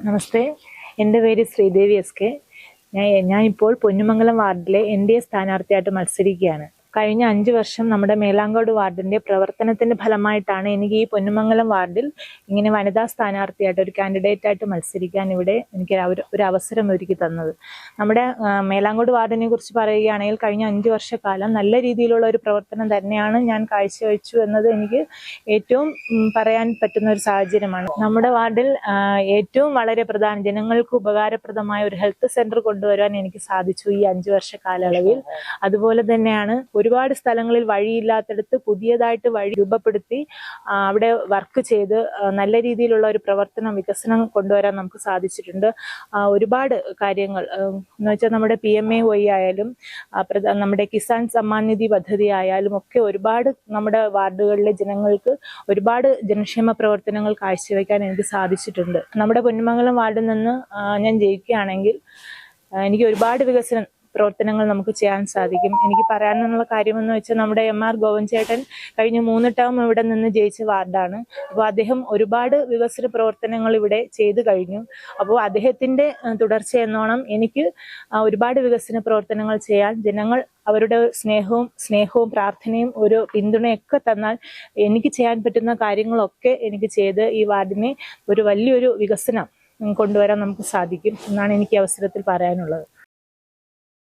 നമസ്തേ, എൻ്റെ പേര് ശ്രീദേവി എസ്.കെ. ഞാൻ ഇപ്പോൾ പൊന്നുമംഗലം വാർഡിലെ NDA സ്ഥാനാർത്ഥിയായിട്ട് മത്സരിക്കുകയാണ്. കഴിഞ്ഞ 5 വർഷം നമ്മുടെ മേലാങ്കോട് വാർഡിന്റെ പ്രവർത്തനത്തിന്റെ ഫലമായിട്ടാണ് എനിക്ക് ഈ പൊന്നുമംഗലം വാർഡിൽ ഇങ്ങനെ വനിതാ സ്ഥാനാർത്ഥിയായിട്ട് ഒരു കാൻഡിഡേറ്റ് ആയിട്ട് മത്സരിക്കാൻ ഇവിടെ എനിക്ക് ഒരു അവസരം ഒരുക്കി തന്നത്. നമ്മുടെ മേലാങ്കോട് വാർഡിനെ കുറിച്ച് പറയുകയാണെങ്കിൽ കഴിഞ്ഞ 5 വർഷക്കാലം നല്ല രീതിയിലുള്ള ഒരു പ്രവർത്തനം തന്നെയാണ് ഞാൻ കാഴ്ചവെച്ചു എന്നത് എനിക്ക് ഏറ്റവും പറയാൻ പറ്റുന്ന ഒരു സാഹചര്യമാണ്. നമ്മുടെ വാർഡിൽ ഏറ്റവും വളരെ ജനങ്ങൾക്ക് ഉപകാരപ്രദമായ ഒരു ഹെൽത്ത് സെന്റർ കൊണ്ടുവരാൻ എനിക്ക് സാധിച്ചു ഈ 5 വർഷ കാലയളവിൽ. അതുപോലെ തന്നെയാണ് ഒരുപാട് സ്ഥലങ്ങളിൽ വഴിയില്ലാത്തടത്ത് പുതിയതായിട്ട് വഴി രൂപപ്പെടുത്തി അവിടെ വർക്ക് ചെയ്ത് നല്ല രീതിയിലുള്ള ഒരു വികസനം കൊണ്ടുവരാൻ നമുക്ക് സാധിച്ചിട്ടുണ്ട്. ഒരുപാട് കാര്യങ്ങൾ എന്ന് വെച്ചാൽ നമ്മുടെ PMAY ആയാലും നമ്മുടെ കിസാൻ സമ്മാൻ നിധി പദ്ധതി ആയാലും ഒക്കെ ഒരുപാട് നമ്മുടെ വാർഡുകളിലെ ജനങ്ങൾക്ക് ഒരുപാട് ജനക്ഷേമ പ്രവർത്തനങ്ങൾ കാഴ്ചവെക്കാൻ എനിക്ക് സാധിച്ചിട്ടുണ്ട്. നമ്മുടെ പൊന്നുമംഗലം വാർഡിൽ നിന്ന് ഞാൻ ജയിക്കുകയാണെങ്കിൽ എനിക്ക് ഒരുപാട് വികസന പ്രവർത്തനങ്ങൾ നമുക്ക് ചെയ്യാൻ സാധിക്കും. എനിക്ക് പറയാനുള്ള കാര്യമെന്ന് വെച്ചാൽ നമ്മുടെ MR ഗോവൻ ചേട്ടൻ കഴിഞ്ഞ 3 ടേം ഇവിടെ നിന്ന് ജയിച്ച വാർഡാണ്. അപ്പോൾ അദ്ദേഹം ഒരുപാട് വികസന പ്രവർത്തനങ്ങൾ ഇവിടെ ചെയ്തു കഴിഞ്ഞു. അപ്പോൾ അദ്ദേഹത്തിന്റെ തുടർച്ച എന്നോണം എനിക്ക് ഒരുപാട് വികസന പ്രവർത്തനങ്ങൾ ചെയ്യാൻ ജനങ്ങൾ അവരുടെ സ്നേഹവും പ്രാർത്ഥനയും ഒരു പിന്തുണയൊക്കെ തന്നാൽ എനിക്ക് ചെയ്യാൻ പറ്റുന്ന കാര്യങ്ങളൊക്കെ എനിക്ക് ചെയ്ത് ഈ വാർഡിനെ ഒരു വലിയൊരു വികസനം കൊണ്ടുവരാൻ നമുക്ക് സാധിക്കും എന്നാണ് എനിക്ക് അവസരത്തിൽ പറയാനുള്ളത്.